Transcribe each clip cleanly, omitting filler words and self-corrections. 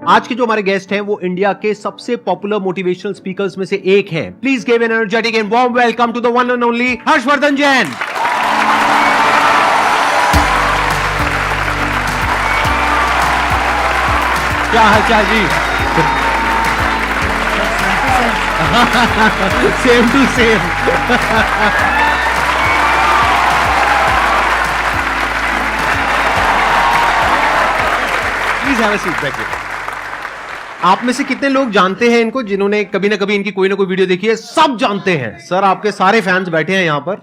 आज के जो हमारे गेस्ट हैं वो इंडिया के सबसे पॉपुलर मोटिवेशनल स्पीकर्स में से एक हैं। Please give an energetic and warm welcome to the one and only Harshvardhan Jain. क्या हालचाल जी? Same to same. Please have a seat, बैठिए। आप में से कितने लोग जानते हैं इनको, जिन्होंने कभी ना कभी इनकी कोई ना कोई वीडियो देखी है? सब जानते हैं सर, आपके सारे फैंस बैठे हैं यहां पर।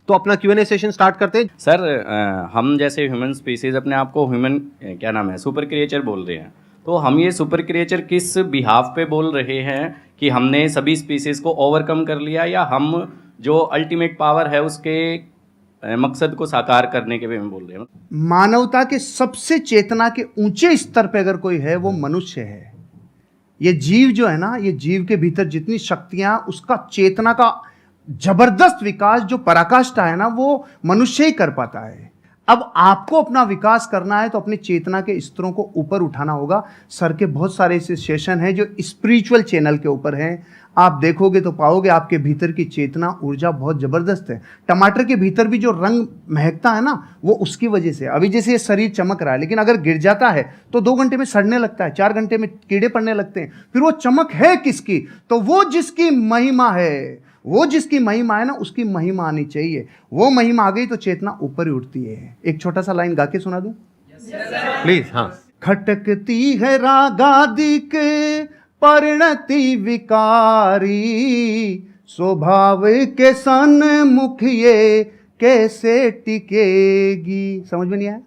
तो अपना Q&A सेशन स्टार्ट करते हैं। सर हम जैसे ह्यूमन स्पीसीज अपने आप को ह्यूमन क्या नाम है सुपर क्रिएचर बोल रहे हैं, तो हम ये सुपर क्रिएचर किस बिहाफ पे बोल रहे हैं कि हमने सभी स्पीसीज को ओवरकम कर लिया, या हम जो अल्टीमेट पावर है उसके मकसद को साकार करने के वे में बोल रहे हैं? मानवता के सबसे चेतना के ऊंचे स्तर पे अगर कोई है वो मनुष्य है। ये जीव जो है ना, ये जीव के भीतर जितनी शक्तियां, उसका चेतना का जबरदस्त विकास जो पराकाष्ठा है ना, वो मनुष्य ही कर पाता है। अब आपको अपना विकास करना है तो अपनी चेतना के स्तरों को ऊपर उठाना होगा। सर के बहुत सारे ऐसे सेशन हैं जो स्पिरिचुअल चैनल के ऊपर हैं, आप देखोगे तो पाओगे आपके भीतर की चेतना ऊर्जा बहुत जबरदस्त है। टमाटर के भीतर भी जो रंग महकता है ना, वो उसकी वजह से। अभी जैसे ये शरीर चमक रहा है, लेकिन अगर गिर जाता है तो 2 घंटे में सड़ने लगता है, 4 घंटे में कीड़े पड़ने लगते हैं। फिर वो चमक है किसकी? तो वो जिसकी महिमा है, वो जिसकी महिमा है ना, उसकी महिमा आनी चाहिए। वो महिमा आ गई तो चेतना ऊपर ही उठती है। एक छोटा सा लाइन गा के सुना दूं प्लीज? हाँ। खटकती है रागादिक परिणति विकारी, स्वभाव के सन्मुख ये कैसे टिकेगी। समझ में नहीं आया?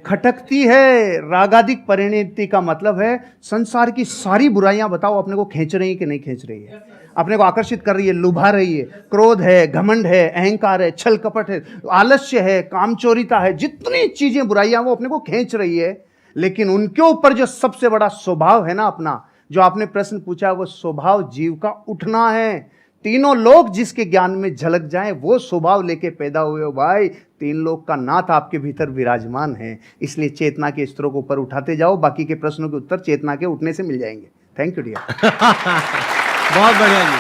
खटकती है रागादिक परिणति का मतलब है संसार की सारी बुराइयां बताओ अपने को खींच रही है कि नहीं खींच रही है, अपने को आकर्षित कर रही है, लुभा रही है। क्रोध है, घमंड है, अहंकार है, छल कपट है, आलस्य है, कामचोरिता है, जितनी चीजें बुराइयां वो अपने को खींच रही है। लेकिन उनके ऊपर जो सबसे बड़ा स्वभाव है ना अपना, जो आपने प्रश्न पूछा, वो स्वभाव जीव का उठना है। तीनों लोग जिसके ज्ञान में झलक जाएं, वो स्वभाव लेके पैदा हुए हो भाई। 3 लोग का नाथ आपके भीतर विराजमान है। इसलिए चेतना के स्तरों को ऊपर उठाते जाओ, बाकी के प्रश्नों के उत्तर चेतना के उठने से मिल जाएंगे। Thank you dear. बहुत बढ़िया जी।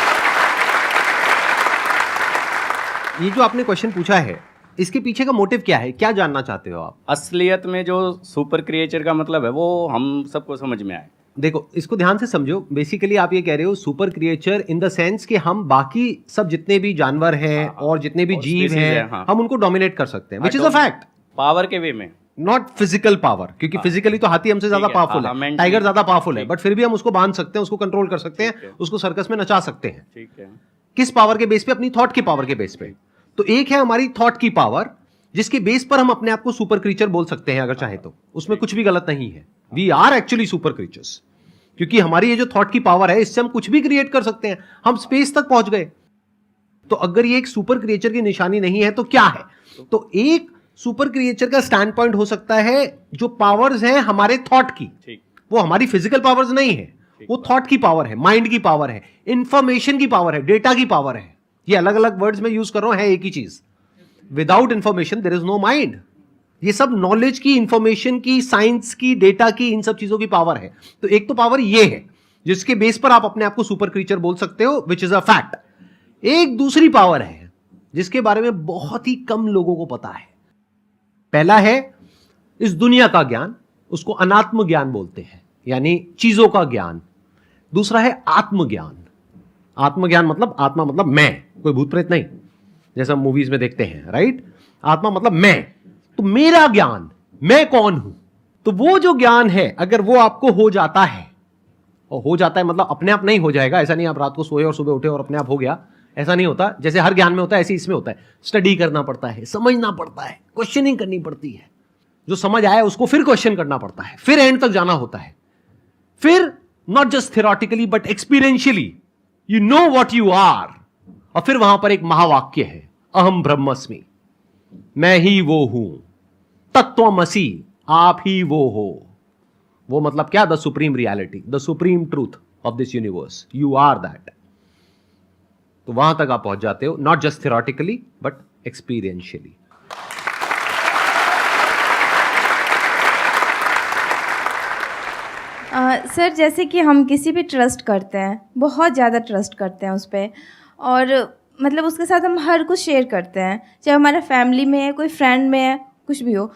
ये जो आपने क्वेश्चन पूछा है, इसके पीछे का मोटिव क्या है? क्या जानना चाहते हो आप? असलियत में जो सुपर क्रिएचर का मतलब है वो हम सबको समझ में आए। देखो, इसको ध्यान से समझो। बेसिकली आप ये कह रहे हो super creature in the sense कि हम बाकी सब जितने भी जानवर हैं और जितने भी जीव हैं, हम उनको डोमिनेट कर सकते हैं, which is a fact. Power के वे में, नॉट फिजिकल पावर, क्योंकि फिजिकली तो हाथी हमसे ज्यादा पावरफुल है, टाइगर ज्यादा पावरफुल है, बट फिर भी हम उसको बांध सकते हैं, उसको कंट्रोल कर सकते हैं, उसको सर्कस में नचा सकते हैं। ठीक है। किस पावर के बेस पे? अपनी थॉट की पावर के बेस पे। तो एक है हमारी थॉट की पावर, जिसके बेस पर हम अपने आप को सुपर क्रीचर बोल सकते हैं अगर चाहे तो। उसमें कुछ भी गलत नहीं है। We are actually super creatures, क्योंकि हमारी ये जो थॉट की पावर है, इससे हम कुछ भी क्रिएट कर सकते हैं। हम स्पेस तक पहुंच गए। तो अगर ये एक सुपर क्रिएचर की निशानी नहीं है तो क्या है? तो एक सुपर क्रिएचर का स्टैंड पॉइंट हो सकता है जो पावर्स हैं हमारे थॉट की, वो हमारी फिजिकल पावर्स नहीं है, वो थॉट की पावर है, माइंड की पावर है, इंफॉर्मेशन की पावर है, डेटा की पावर है। ये अलग अलग वर्ड्स में यूज कर रहा हूं, है एक ही चीज। Without information there is no mind. ये सब नॉलेज की, इंफॉर्मेशन की, साइंस की, डेटा की, इन सब चीजों की पावर है। तो एक तो पावर ये है जिसके बेस पर आप अपने आप को सुपर क्रीचर बोल सकते हो, विच इज अ फैक्ट। एक दूसरी पावर है जिसके बारे में बहुत ही कम लोगों को पता है। पहला है इस दुनिया का ज्ञान, उसको अनात्म ज्ञान बोलते हैं, यानी चीजों का ज्ञान। दूसरा है आत्मज्ञान। आत्मज्ञान मतलब, आत्मा मतलब मैं, कोई भूत प्रेत नहीं, जैसा हम मूवीज में देखते हैं, राइट? आत्मा मतलब मैं। तो मेरा ज्ञान, मैं कौन हूं। तो वो जो ज्ञान है, अगर वो आपको हो जाता है, और हो जाता है मतलब अपने आप नहीं हो जाएगा, ऐसा नहीं आप रात को सोए और सुबह उठे और अपने आप हो गया, ऐसा नहीं होता। जैसे हर ज्ञान में होता है, ऐसे इसमें होता है। स्टडी करना पड़ता है, समझना पड़ता है, क्वेश्चनिंग करनी पड़ती है। जो समझ आया उसको फिर क्वेश्चन करना पड़ता है, फिर एंड तक जाना होता है। फिर not just theoretically but experientially you know what you are. और फिर वहां पर एक महावाक्य है, अहम ब्रह्मस्मि, मैं ही वो हूं, तत्वमसि, आप ही वो हो। वो मतलब क्या? The supreme reality, the supreme truth of this universe, you are that. तो वहां तक आप पहुंच जाते हो, not just theoretically but experientially. Sir जैसे कि हम किसी पे ट्रस्ट करते हैं, बहुत ज़्यादा ट्रस्ट करते हैं उस पर, और मतलब उसके साथ हम हर कुछ शेयर करते हैं, चाहे हमारा फैमिली में है, कोई फ्रेंड में है, कुछ भी हो।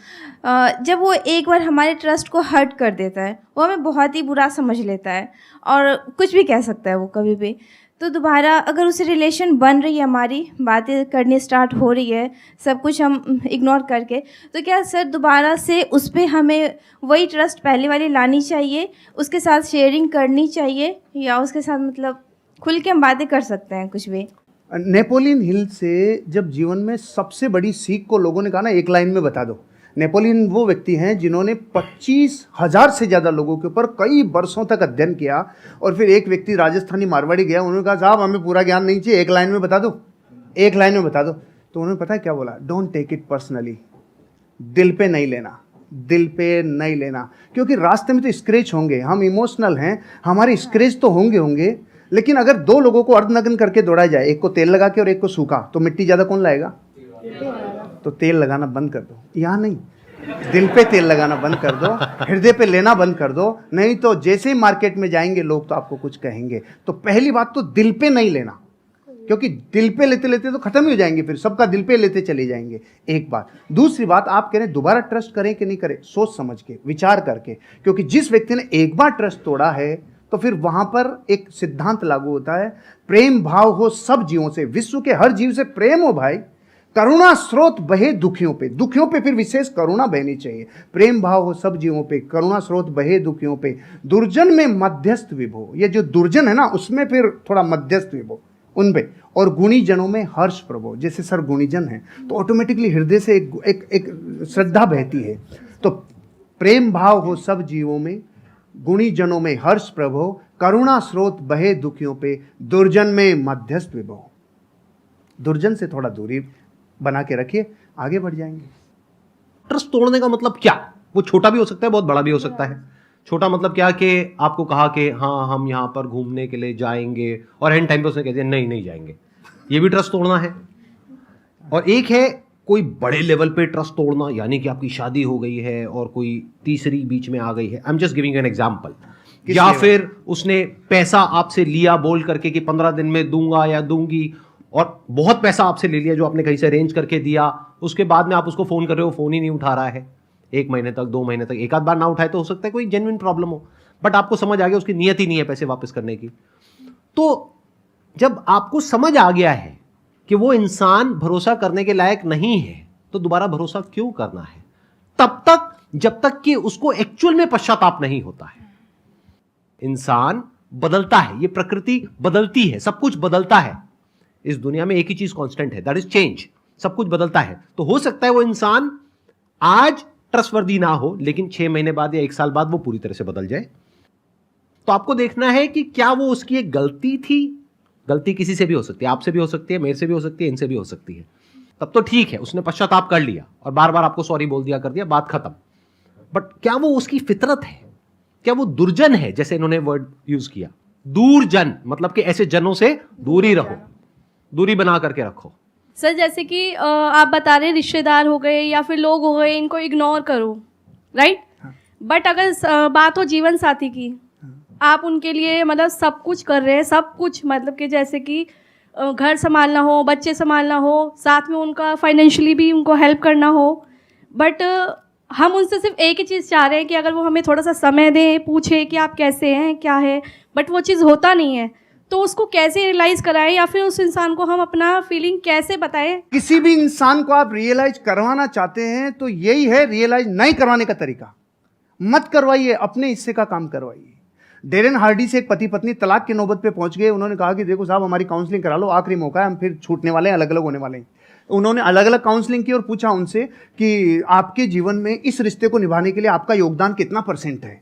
जब वो एक बार हमारे ट्रस्ट को हर्ट कर देता है, वो हमें बहुत ही बुरा समझ लेता है और कुछ भी कह सकता है वो कभी भी। तो दोबारा अगर उससे रिलेशन बन रही है, हमारी बातें करनी स्टार्ट हो रही है, सब कुछ हम इग्नोर करके, तो क्या सर दोबारा से उस पर हमें वही ट्रस्ट पहले वाली लानी चाहिए, उसके साथ शेयरिंग करनी चाहिए, या उसके साथ मतलब खुल के हम बातें कर सकते हैं कुछ भी? नेपोलियन हिल से जब जीवन में सबसे बड़ी सीख को लोगों ने कहा ना, एक लाइन में बता दो। नेपोलियन वो व्यक्ति हैं जिन्होंने 25,000 से ज़्यादा लोगों के ऊपर कई वर्षों तक अध्ययन किया, और फिर एक व्यक्ति राजस्थानी मारवाड़ी गया, उन्होंने कहा साहब हमें पूरा ज्ञान नहीं चाहिए, एक लाइन में बता दो, एक लाइन में बता दो। तो उन्होंने पता है क्या बोला? डोंट टेक इट पर्सनली, दिल पे नहीं लेना, दिल पे नहीं लेना, क्योंकि रास्ते में तो स्क्रैच होंगे, हम इमोशनल हैं, हमारे स्क्रैच तो होंगे, लेकिन अगर दो लोगों को अर्धनग्न करके दौड़ा जाए, एक को तेल लगा के और एक को सूखा, तो मिट्टी ज़्यादा कौन लाएगा? तो तेल लगाना बंद कर दो, यहाँ नहीं, दिल पे तेल लगाना बंद कर दो, हृदय पे लेना बंद कर दो, नहीं तो जैसे ही मार्केट में जाएंगे लोग तो आपको कुछ कहेंगे। तो पहली बात तो दिल पे नहीं लेना, क्योंकि दिल पे लेते लेते तो खत्म ही हो जाएंगे, फिर सबका दिल पे लेते चले जाएंगे। एक बात। दूसरी बात, आप कह रहे हैं दोबारा ट्रस्ट करें कि नहीं करें, सोच समझ के, विचार करके, क्योंकि जिस व्यक्ति ने एक बार ट्रस्ट तोड़ा है तो फिर वहां पर एक सिद्धांत लागू होता है, प्रेम भाव हो सब जीवों से, विश्व के हर जीव से प्रेम हो भाई, करुणा स्रोत बहे दुखियों पे, दुखियों पे फिर विशेष करुणा बहनी चाहिए, प्रेम भाव हो सब जीवों पे, करुणा स्रोत बहे दुखियों पे, दुर्जन में मध्यस्थ विभो, ये जो दुर्जन है ना उसमें फिर थोड़ा मध्यस्थ विभो उन पे, और गुणी जनों में हर्ष प्रभो, जैसे सर गुणीजन है तो ऑटोमेटिकली हृदय से एक श्रद्धा बहती है। तो प्रेम भाव हो सब जीवों में, गुणी जनों में हर्ष प्रभो, करुणा स्रोत बहे दुखियों पे, दुर्जन में मध्यस्थ विभो। दुर्जन से थोड़ा दूरी बना के रखिए, आगे बढ़ जाएंगे। ट्रस्ट तोड़ने का मतलब क्या? वो छोटा भी हो सकता है, बहुत बड़ा भी हो सकता है। छोटा मतलब क्या कि आपको कहा कि हाँ हम यहाँ पर घूमने के लिए जाएंगे, और एंड टाइम पे उसने कह दिया नहीं जाएंगे, ये भी ट्रस्ट तोड़ना है। और एक है कोई बड़े लेवल पे ट्रस्ट तोड़ना, यानी कि आपकी शादी हो गई है और कोई तीसरी बीच में आ गई है, I am just giving an example, या फिर उसने पैसा आपसे लिया बोल करके कि 15 दिन में दूंगा या दूंगी, और बहुत पैसा आपसे ले लिया जो आपने कहीं से अरेंज करके दिया, उसके बाद में आप उसको फोन कर रहे हो, फोन ही नहीं उठा रहा है 1 महीने तक, 2 महीने तक, एक आध बार ना उठाए तो हो सकता है कोई जेन्युइन प्रॉब्लम हो, बट आपको समझ आ गया उसकी नियत ही नहीं है पैसे वापस करने की। तो जब आपको समझ आ गया है कि वो इंसान भरोसा करने के लायक नहीं है, तो दोबारा भरोसा क्यों करना है? तब तक जब तक कि उसको एक्चुअल में पश्चाताप नहीं होता है। इंसान बदलता है, ये प्रकृति बदलती है, सब कुछ बदलता है, इस दुनिया में एक ही चीज कांस्टेंट है, दैट इज चेंज। सब कुछ बदलता है, तो हो सकता है वो इंसान आज ट्रस्टवर्दी ना हो, लेकिन 6 महीने बाद या 1 साल बाद वो पूरी तरह से बदल जाए। तो आपको देखना है कि क्या वो उसकी एक गलती थी, गलती किसी से भी हो सकती है, आपसे भी हो सकती है, मेरे से भी हो सकती है, इनसे भी हो सकती है, तब तो ठीक है, उसने पश्चाताप कर लिया और बार बार आपको सॉरी बोल दिया, कर दिया, बात खत्म। बट क्या वो उसकी फितरत है? क्या वो दुर्जन है? जैसे इन्होंने वर्ड यूज किया दूरजन, मतलब कि ऐसे जनों से दूरी रहो, दूरी बना करके रखो। सर जैसे कि आप बता रहे रिश्तेदार हो गए या फिर लोग हो गए, इनको इग्नोर करो, राइट? बट अगर बात हो जीवन साथी की, आप उनके लिए मतलब सब कुछ कर रहे हैं, सब कुछ मतलब कि जैसे कि घर संभालना हो, बच्चे संभालना हो, साथ में उनका फाइनेंशियली भी उनको हेल्प करना हो, बट हम उनसे सिर्फ एक ही चीज़ चाह रहे हैं कि अगर वो हमें थोड़ा सा समय दें, पूछे कि आप कैसे हैं, क्या है, बट वो चीज़ होता नहीं है, तो उसको कैसे रियलाइज़ कराएं, या फिर उस इंसान को हम अपना फीलिंग कैसे बताएं? किसी भी इंसान को आप रियलाइज करवाना चाहते हैं तो यही है रियलाइज नहीं करवाने का तरीका। मत करवाइए, अपने हिस्से का काम करवाइए। डेरेन हार्डी से एक पति पत्नी तलाक की नौबत पे पहुंच गए। उन्होंने कहा कि देखो साहब, हमारी काउंसलिंग करा लो, आखिरी मौका है, हम फिर छूटने वाले हैं, अलग अलग होने वाले हैं। उन्होंने अलग अलग काउंसलिंग की और पूछा उनसे कि आपके जीवन में इस रिश्ते को निभाने के लिए आपका योगदान कितना % है?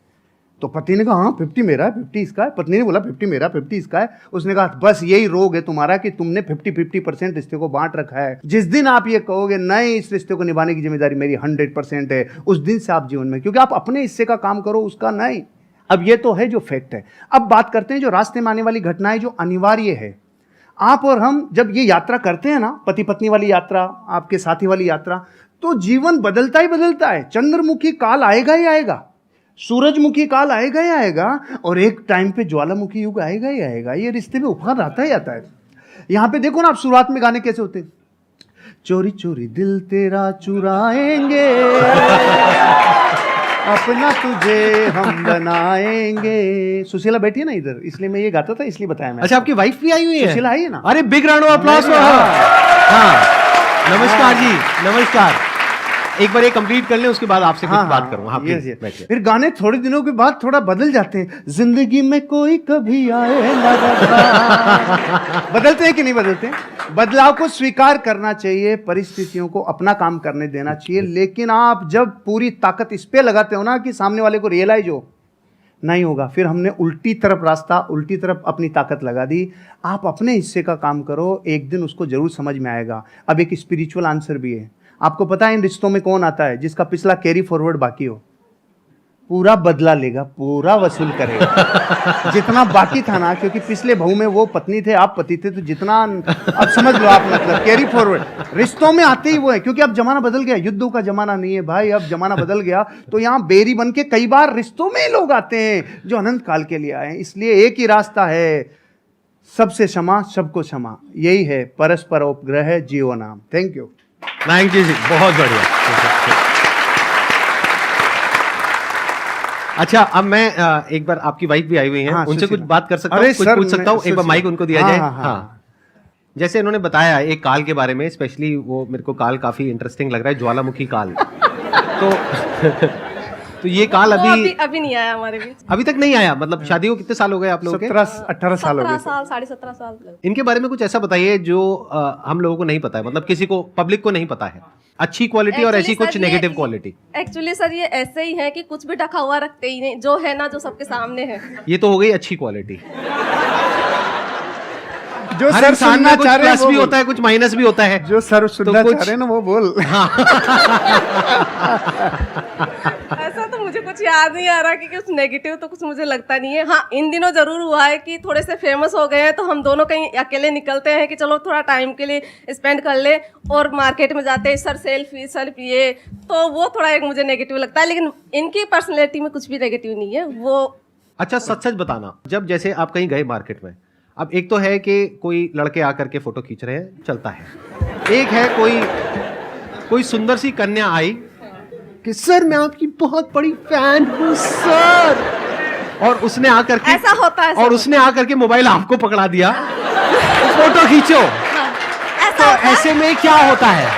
तो पति ने कहा हाँ 50 मेरा है, 50 इसका है। पत्नी ने बोला 50 मेरा, 50 इसका है। उसने कहा बस यही रोग है तुम्हारा कि तुमने 50-50% रिश्ते को बांट रखा है। जिस दिन आप ये कहोगे नहीं, इस रिश्ते को निभाने की जिम्मेदारी मेरी 100% है, उस दिन से आप जीवन में, क्योंकि आप अपने हिस्से का काम करो, उसका नहीं। अब ये तो है जो फैक्ट है। अब बात करते हैं जो रास्ते में आने वाली घटनाएं जो अनिवार्य है। आप और हम जब ये यात्रा करते हैं ना, पति पत्नी वाली यात्रा, आपके साथी वाली यात्रा, तो जीवन बदलता ही बदलता है। चंद्रमुखी काल आएगा ही आएगा। सूरजमुखी काल आएगा ही आएगा, और एक टाइम पे ज्वालामुखी युग आएगा ही आएगा। ये रिश्ते में उपहार आता ही आता है। यहाँ पे देखो ना आप, शुरुआत में गाने कैसे होते हैं, चोरी चोरी दिल तेरा चुराएंगे अपना तुझे हम बनाएंगे। सुशीला बैठी है ना इधर, इसलिए मैं ये गाता था, इसलिए बताया मैं। अच्छा, आपकी वाइफ भी आई हुई है? सुशीला आई है ना। अरे big round of applause for her. हाँ, नमस्कार जी, नमस्कार। एक बार ये कंप्लीट कर लें, उसके बाद आपसे कुछ बात करूंगा। हाँ, yes, प्लीज yes. बैठिए। फिर गाने थोड़े दिनों के बाद थोड़ा बदल जाते हैं। जिंदगी में कोई कभी आए ना रब्बा। बदलते हैं कि नहीं बदलते हैं? बदलाव को स्वीकार करना चाहिए, परिस्थितियों को अपना काम करने देना चाहिए। लेकिन आप जब पूरी ताकत इस पे लगाते हो ना कि सामने वाले को रियलाइज हो, नहीं होगा, फिर हमने उल्टी तरफ रास्ता, उल्टी तरफ अपनी ताकत लगा दी। आप अपने हिस्से का काम करो, एक दिन उसको जरूर समझ में आएगा। अब एक स्पिरिचुअल आंसर भी है। आपको पता है इन रिश्तों में कौन आता है? जिसका पिछला कैरी फॉरवर्ड बाकी हो, पूरा बदला लेगा, पूरा वसूल करेगा जितना बाकी था ना। क्योंकि पिछले बहू में वो पत्नी थे, आप पति थे, तो जितना अब समझ लो आप, मतलब कैरी फॉरवर्ड रिश्तों में आते ही वो है। क्योंकि अब जमाना बदल गया, युद्धों का जमाना नहीं है भाई, अब जमाना बदल गया। तो यहाँ बेरी बन के कई बार रिश्तों में लोग आते हैं जो अनंत काल के लिए आए हैं। इसलिए एक ही रास्ता है, सबसे क्षमा, सबको क्षमा, यही है परस्पर उपग्रह जीव नाम। Thank you. थैंक यू जी, बहुत बढ़िया। अच्छा, अब मैं एक बार, आपकी वाइफ भी आई हुई हैं, हाँ, उनसे कुछ सुशीला। बात कर सकता हूँ, अरे कुछ सर, पूछ सकता हूँ? एक बार सुशीला। माइक उनको दिया हाँ, जाए। हाँ, हाँ। हाँ, जैसे इन्होंने बताया एक काल के बारे में, स्पेशली वो मेरे को काल काफी इंटरेस्टिंग लग रहा है, ज्वालामुखी काल। तो ये काल वो अभी अभी नहीं आया हमारे बीच। अभी तक नहीं आया। मतलब शादी को कितने साल हो गए आप लोगों के? 17-18 साल हो 17 गए। साल, 17.5 साल। इनके बारे में कुछ ऐसा बताइए जो हम लोगों को नहीं पता है, मतलब किसी को, पब्लिक को नहीं पता है। अच्छी क्वालिटी और ऐसी कुछ नेगेटिव क्वालिटी। एक्चुअली सर ये ऐसे ही है कि कुछ भी ढका हुआ रखते ही नहीं, जो है ना, जो सबके सामने है। ये तो हो गई अच्छी क्वालिटी। जो हर सर इंसान सुनना में कुछ चाह रहे हैं प्लस वो भी बोल। होता है, कुछ माइनस भी होता है। जो सर सुनना कुछ- चाह रहे हैं ना वो बोल। ऐसा तो मुझे कुछ याद नहीं आ रहा कि कुछ नेगेटिव तो कुछ मुझे लगता नहीं है। हाँ, इन दिनों जरूर हुआ है कि थोड़े से फेमस हो गए हैं, तो हम दोनों कहीं अकेले निकलते हैं कि चलो थोड़ा टाइम के लिए स्पेंड कर ले, और मार्केट में जाते हैं, सर सेल्फी ये, तो वो थोड़ा एक मुझे नेगेटिव लगता है। लेकिन इनकी पर्सनैलिटी में कुछ भी नेगेटिव नहीं है वो। अच्छा, सच सच बताना, जब जैसे आप कहीं गए मार्केट में, अब एक तो है कि कोई लड़के आकर के फोटो खींच रहे हैं, चलता है। एक है कोई सुंदर सी कन्या आई कि सर मैं आपकी बहुत बड़ी फैन हूँ सर, और उसने आकर के, ऐसा होता है, और उसने आकर के मोबाइल आपको पकड़ा दिया, फोटो खींचो। ऐसा तो ऐसे में क्या होता है?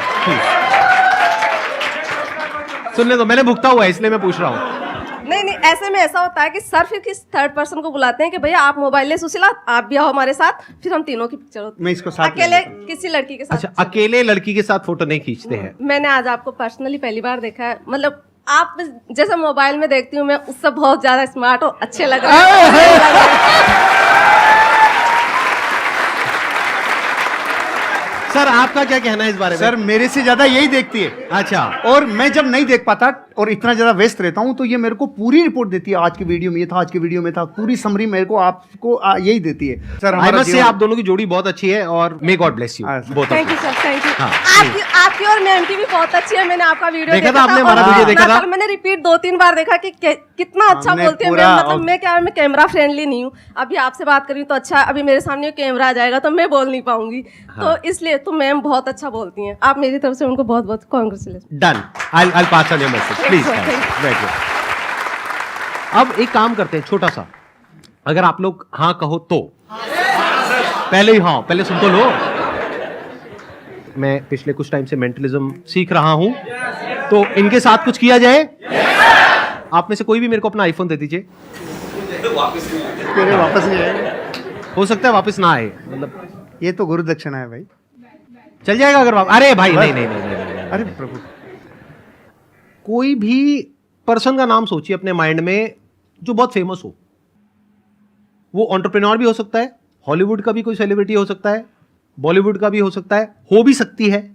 सुनने दो, मैंने भुगता हुआ है इसलिए मैं पूछ रहा हूँ। नहीं, ऐसे में ऐसा होता है कि सर फिर किस थर्ड पर्सन को बुलाते हैं कि भैया आप मोबाइल ले, सुशीला आप भी आओ हमारे साथ, फिर हम तीनों की पिक्चर होती मैं इसको साथ अकेले किसी लड़की के साथ। अच्छा, अकेले लड़की के साथ फोटो नहीं खींचते हैं? मैंने आज आपको पर्सनली पहली बार देखा है। मतलब आप जैसे मोबाइल में देखती हूँ मैं, उससे बहुत ज्यादा स्मार्ट और अच्छे लग रहे हैं। सर आपका क्या कहना है इस बारे में? सर मेरे से ज्यादा यही देखती है। अच्छा, और मैं जब नहीं देख पाता और इतना ज्यादा व्यस्त रहता हूं, तो ये मेरे को पूरी रिपोर्ट देती है, आज की वीडियो में ये था, आज की वीडियो में था, पूरी समरी मेरे को आपको यही देती है। सर आई मस्ट से आप दोनों की जोड़ी बहुत अच्छी है, और may God bless you both. Thank you sir, thank you. हाँ, आपकी और मैम की भी बहुत अच्छी है। मैंने आपका वीडियो देखा था आपने, हमारा और वीडियो देखा था? पर मैंने रिपीट 2-3 बार देखा कि कितना अच्छा हमने बोलती है पूरा मैम। मतलब मैं कैमरा फ्रेंडली नहीं हूँ। अभी आपसे बात करी तो अच्छा, अभी मेरे सामने कैमरा आ जाएगा तो मैं बोल नहीं पाऊंगी, तो इसलिए तो मैम बहुत अच्छा बोलती हैं। आप मेरी तरफ से उनको बहुत बहुत congratulation. Done, I'll pass on your message, please. Thank you. बैठिए। अब एक काम करते हैं छोटा सा, अगर आप लोग हाँ कहो तो पहले ही हाँ, पहले सुन तो लो। मैं पिछले कुछ टाइम से मेंटलिज्म सीख रहा हूं, तो इनके साथ कुछ किया जाए। आप में से कोई भी मेरे को अपना आईफोन दे दीजिए। मेरे वापस नहीं आएगा। हो सकता है वापस ना आए, मतलब ये तो गुरु दक्षिणा है भाई। चल जाएगा अगर अरे भाई नहीं नहीं नहीं नहीं, नहीं, नहीं। अरे प्रभु, कोई भी पर्सन का नाम सोचिए अपने माइंड में जो बहुत फेमस हो। वो एंटरप्रेन्योर भी हो सकता है, हॉलीवुड का भी कोई सेलिब्रिटी हो सकता है, बॉलीवुड का भी हो सकता है, हो भी सकती है,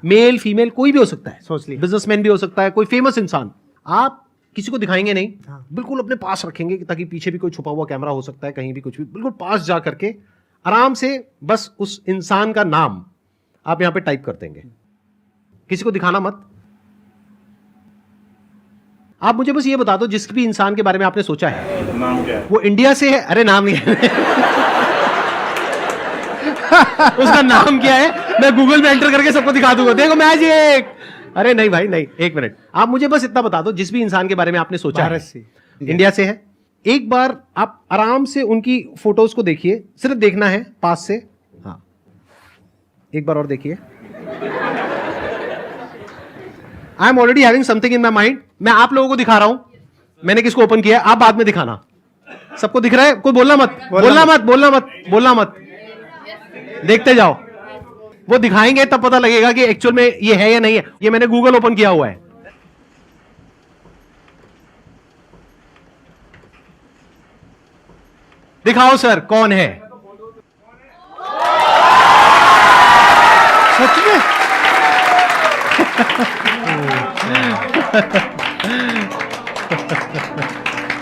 मेल फीमेल कोई भी हो सकता है, सोच ली। बिजनेसमैन भी हो सकता है, कोई फेमस इंसान। आप किसी को दिखाएंगे नहीं, हाँ। बिल्कुल अपने पास रखेंगे ताकि पीछे भी कोई छुपा हुआ कैमरा हो सकता है, कहीं भी कुछ भी, बिल्कुल पास जा करके आराम से बस उस इंसान का नाम आप यहां पे टाइप कर देंगे। किसी को दिखाना मत। आप मुझे बस ये बता दो, जिस भी इंसान के बारे में आपने सोचा है नाम क्या है? वो इंडिया से है? अरे नाम क्या है? उसका नाम क्या है? मैं गूगल में एंटर करके सबको दिखा दूंगा, देखो मैजिक। अरे नहीं भाई नहीं, एक मिनट, आप मुझे बस इतना बता दो, जिस भी इंसान के बारे में आपने सोचा है भारत से। इंडिया से है, एक बार आप आराम से उनकी फोटोज को देखिए, सिर्फ देखना है पास से। हाँ, एक बार और देखिए। I am already having something in my mind. मैं आप लोगों को दिखा रहा हूं मैंने किसको ओपन किया, आप बाद में दिखाना। सबको दिख रहा है? कोई बोलना मत, बोलना मत, देखते जाओ। वो दिखाएंगे तब पता लगेगा कि एक्चुअल में ये है या नहीं है। ये मैंने गूगल ओपन किया हुआ है। दिखाओ सर कौन है? सच में?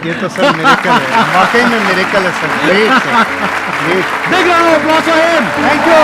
ये तो सर मिरेकल है, वाकई में मिरेकल है सर। Great sir, great. देख रहा हूं, थैंक यू।